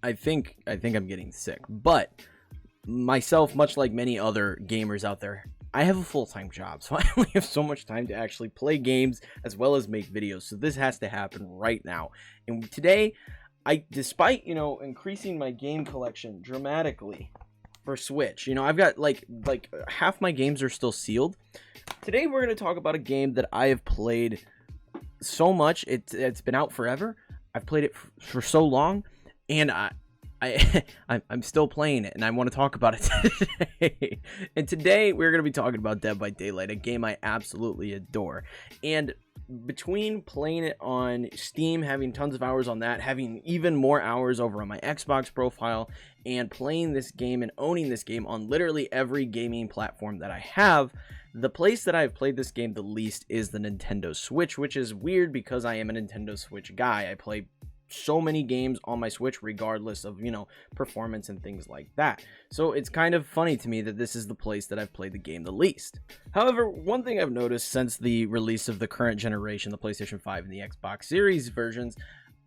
I think I'm getting sick, but myself, much like many other gamers out there, I have a full-time job, so I only have so much time to actually play games as well as make videos. So this has to happen right now. And today, despite increasing my game collection dramatically for Switch, I've got like half my games are still sealed. Today we're going to talk about a game that I have played so much. It's been out forever. I've played it for so long, and I'm still playing it, and I want to talk about it today. And today we're going to be talking about Dead by Daylight, a game I absolutely adore. And between playing it on Steam, having tons of hours on that, having even more hours over on my Xbox profile, and playing this game and owning this game on literally every gaming platform that I have, the place that I've played this game the least is the Nintendo Switch, which is weird because I am a Nintendo Switch guy. I play so many games on my Switch regardless of performance and things like that, so it's kind of funny to me that this is the place that I've played the game the least. However, one thing I've noticed since the release of the current generation, the PlayStation 5 and the Xbox Series versions,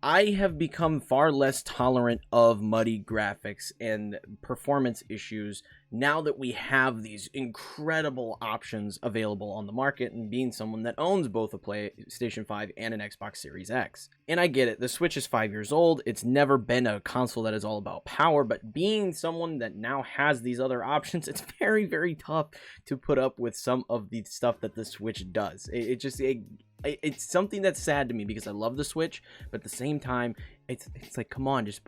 I have become far less tolerant of muddy graphics and performance issues now that we have these incredible options available on the market, and being someone that owns both a PlayStation 5 and an Xbox Series X. And I get it, the Switch is 5 years old, it's never been a console that is all about power, but being someone that now has these other options, it's very, very tough to put up with some of the stuff that the Switch does. It's something that's sad to me because I love the Switch, but at the same time, it's like, come on, just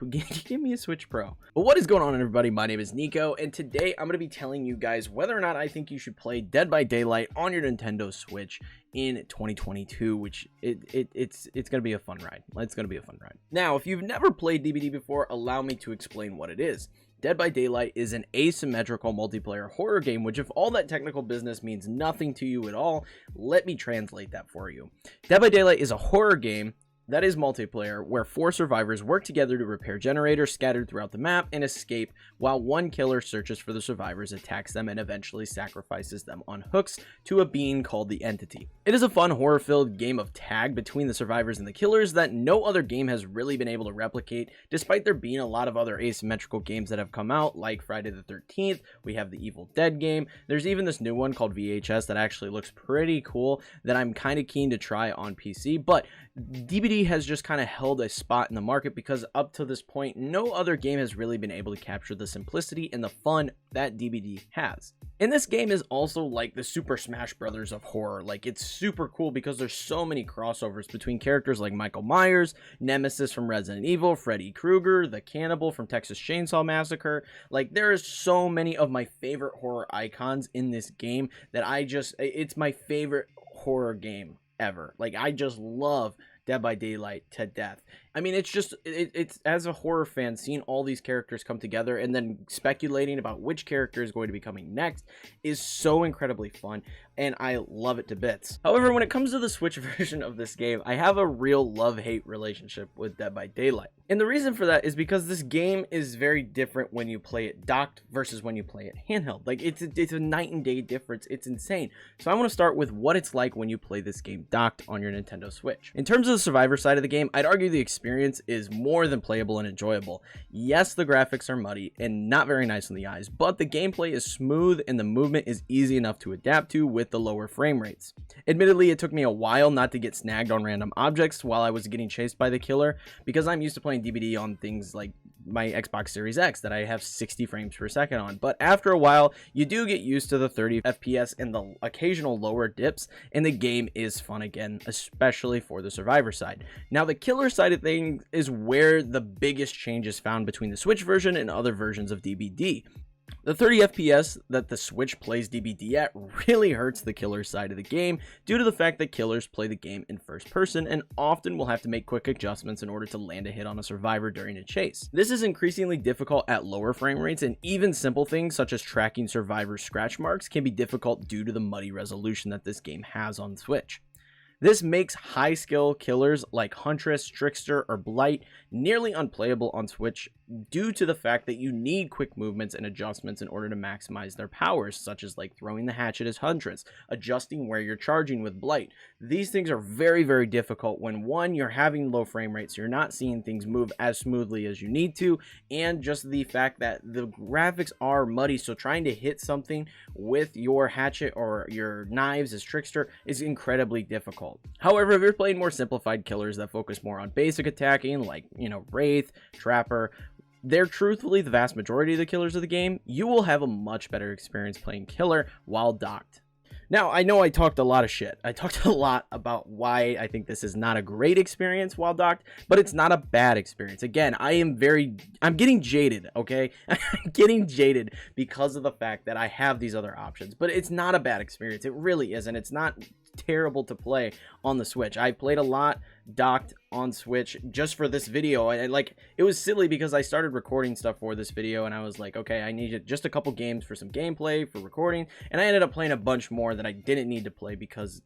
give me a Switch Pro. But what is going on, everybody? My name is Nico, and today I'm going to be telling you guys whether or not I think you should play Dead by Daylight on your Nintendo Switch in 2022, which it's going to be a fun ride. It's going to be a fun ride. Now, if you've never played DBD before, allow me to explain what it is. Dead by Daylight is an asymmetrical multiplayer horror game, which if all that technical business means nothing to you at all, let me translate that for you. Dead by Daylight is a horror game that is multiplayer, where 4 survivors work together to repair generators scattered throughout the map and escape, while one killer searches for the survivors, attacks them, and eventually sacrifices them on hooks to a being called the Entity. It is a fun horror-filled game of tag between the survivors and the killers that no other game has really been able to replicate, despite there being a lot of other asymmetrical games that have come out, like Friday the 13th, we have the Evil Dead game, there's even this new one called VHS that actually looks pretty cool that I'm kind of keen to try on PC, but DBD has just kind of held a spot in the market because up to this point, no other game has really been able to capture the simplicity and the fun that DBD has. And this game is also like the Super Smash Brothers of horror. Like, it's super cool because there's so many crossovers between characters like Michael Myers, Nemesis from Resident Evil, Freddy Krueger, the Cannibal from Texas Chainsaw Massacre. Like, there is so many of my favorite horror icons in this game that it's my favorite horror game ever. Like, I just love Dead by Daylight to death. I mean, it's as a horror fan, seeing all these characters come together and then speculating about which character is going to be coming next is so incredibly fun, and I love it to bits. However, when it comes to the Switch version of this game, I have a real love-hate relationship with Dead by Daylight. And the reason for that is because this game is very different when you play it docked versus when you play it handheld. Like, it's a night and day difference. It's insane. So I want to start with what it's like when you play this game docked on your Nintendo Switch. In terms of the survivor side of the game, I'd argue the experience is more than playable and enjoyable. Yes, the graphics are muddy and not very nice on the eyes, but the gameplay is smooth and the movement is easy enough to adapt to with the lower frame rates. Admittedly, it took me a while not to get snagged on random objects while I was getting chased by the killer, because I'm used to playing DBD on things like my Xbox Series X that I have 60 frames per second on, but after a while you do get used to the 30 FPS and the occasional lower dips, and the game is fun again, especially for the survivor side. Now, the killer side of things is where the biggest change is found between the Switch version and other versions of DBD. The 30 FPS that the Switch plays DBD at really hurts the killer side of the game due to the fact that killers play the game in first person and often will have to make quick adjustments in order to land a hit on a survivor during a chase. This is increasingly difficult at lower frame rates, and even simple things such as tracking survivors' scratch marks can be difficult due to the muddy resolution that this game has on Switch. This makes high skill killers like Huntress, Trickster, or Blight nearly unplayable on Switch due to the fact that you need quick movements and adjustments in order to maximize their powers, such as like throwing the hatchet as Huntress, adjusting where you're charging with Blight. These things are very, very difficult when, one, you're having low frame rates, you're not seeing things move as smoothly as you need to, and just the fact that the graphics are muddy, so trying to hit something with your hatchet or your knives as Trickster is incredibly difficult. However, if you're playing more simplified killers that focus more on basic attacking, like, you know, Wraith, Trapper, they're truthfully the vast majority of the killers of the game, you will have a much better experience playing killer while docked. Now, I know I talked a lot of shit. I talked a lot about why I think this is not a great experience while docked, but it's not a bad experience. Again, I'm getting jaded, okay? I'm getting jaded because of the fact that I have these other options, but it's not a bad experience. It really isn't. It's not terrible to play on the Switch. I played a lot docked on Switch just for this video. It was silly because I started recording stuff for this video and I was like, okay, I needed just a couple games for some gameplay for recording, and I ended up playing a bunch more that I didn't need to play because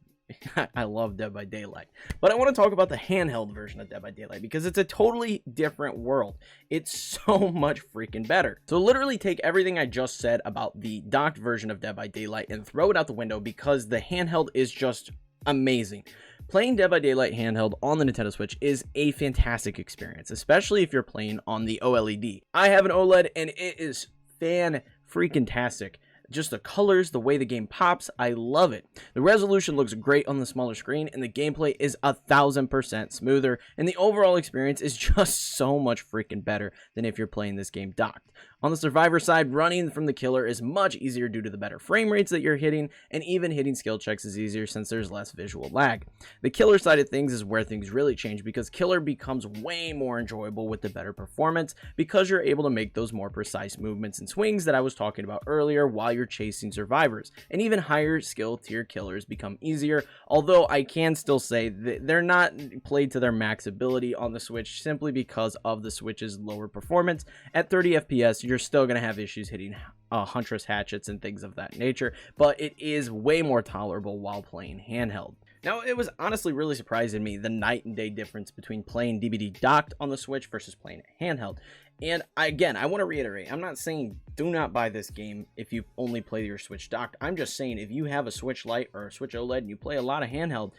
I love Dead by Daylight. But I want to talk about the handheld version of Dead by Daylight because it's a totally different world. It's so much freaking better. So literally take everything I just said about the docked version of Dead by Daylight and throw it out the window because the handheld is just amazing. Playing Dead by Daylight handheld on the Nintendo Switch is a fantastic experience, especially if you're playing on the OLED. I have an OLED and it is fan-freaking-tastic. Just the colors, the way the game pops, I love it. The resolution looks great on the smaller screen, and the gameplay is 1000% smoother, and the overall experience is just so much freaking better than if you're playing this game docked. On the survivor side, running from the killer is much easier due to the better frame rates that you're hitting, and even hitting skill checks is easier since there's less visual lag. The killer side of things is where things really change because killer becomes way more enjoyable with the better performance because you're able to make those more precise movements and swings that I was talking about earlier while you're chasing survivors, and even higher skill tier killers become easier, although I can still say that they're not played to their max ability on the Switch simply because of the Switch's lower performance. At 30 FPS, you're still going to have issues hitting Huntress hatchets and things of that nature, but it is way more tolerable while playing handheld. Now, it was honestly really surprising me the night and day difference between playing DBD docked on the Switch versus playing handheld. And again, I want to reiterate, I'm not saying do not buy this game if you only play your Switch docked. I'm just saying if you have a Switch Lite or a Switch OLED and you play a lot of handheld,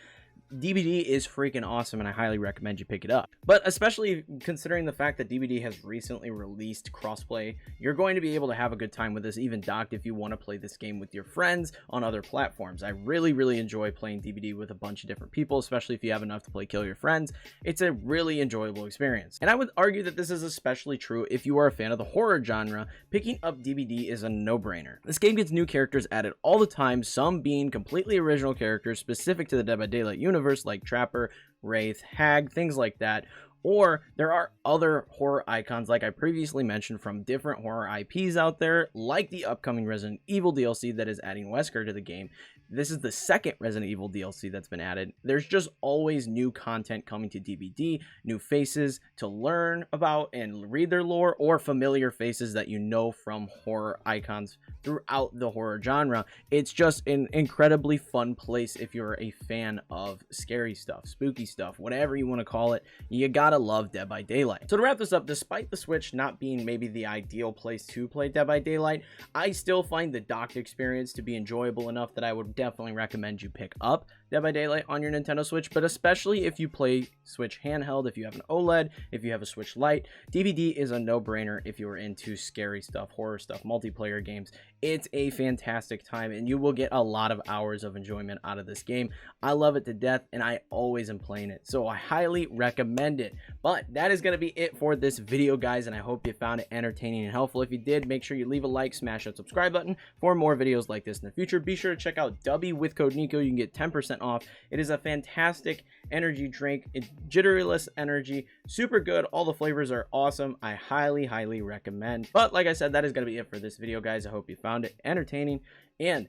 DBD is freaking awesome and I highly recommend you pick it up. But especially considering the fact that DBD has recently released crossplay, you're going to be able to have a good time with this even docked if you want to play this game with your friends on other platforms. I really enjoy playing DBD with a bunch of different people, especially if you have enough to play Kill Your Friends. It's a really enjoyable experience. And I would argue that this is especially true if you are a fan of the horror genre. Picking up DBD is a no-brainer. This game gets new characters added all the time, some being completely original characters specific to the Dead by Daylight universe, like Trapper, Wraith, Hag, things like that. Or there are other horror icons like I previously mentioned from different horror IPs out there, like the upcoming Resident Evil DLC that is adding Wesker to the game. This is the second Resident Evil DLC that's been added. There's just always new content coming to DBD, new faces to learn about and read their lore, or familiar faces that you know from horror icons throughout the horror genre. It's just an incredibly fun place if you're a fan of scary stuff, spooky stuff, whatever you want to call it. You gotta love Dead by Daylight. So to wrap this up, despite the Switch not being maybe the ideal place to play Dead by Daylight, I still find the docked experience to be enjoyable enough that I would definitely recommend you pick up Dead by Daylight on your Nintendo Switch, but especially if you play Switch handheld, if you have an OLED, if you have a Switch Lite, DBD is a no-brainer if you're into scary stuff, horror stuff, multiplayer games. It's a fantastic time, and you will get a lot of hours of enjoyment out of this game. I love it to death, and I always am playing it, so I highly recommend it. But that is going to be it for this video, guys, and I hope you found it entertaining and helpful. If you did, make sure you leave a like, smash that subscribe button for more videos like this in the future. Be sure to check out W with code Nico. You can get 10% off. It is a fantastic energy drink. It's jitteryless energy, super good. All the flavors are awesome. I highly recommend. But like I said, that is going to be it for this video, guys. I hope you found it entertaining, and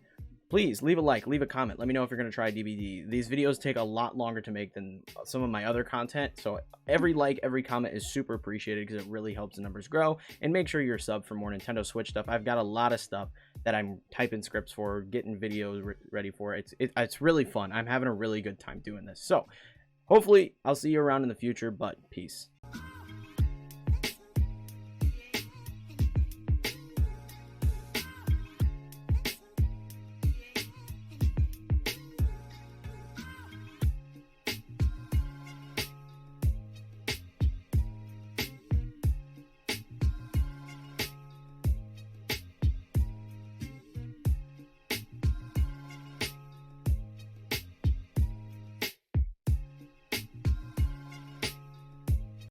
please leave a like, leave a comment. Let me know if you're going to try DBD. These videos take a lot longer to make than some of my other content, so every like, every comment is super appreciated because it really helps the numbers grow. And make sure you're subbed for more Nintendo Switch stuff. I've got a lot of stuff that I'm typing scripts for, getting videos ready for. It's really fun. I'm having a really good time doing this. So hopefully I'll see you around in the future, but peace.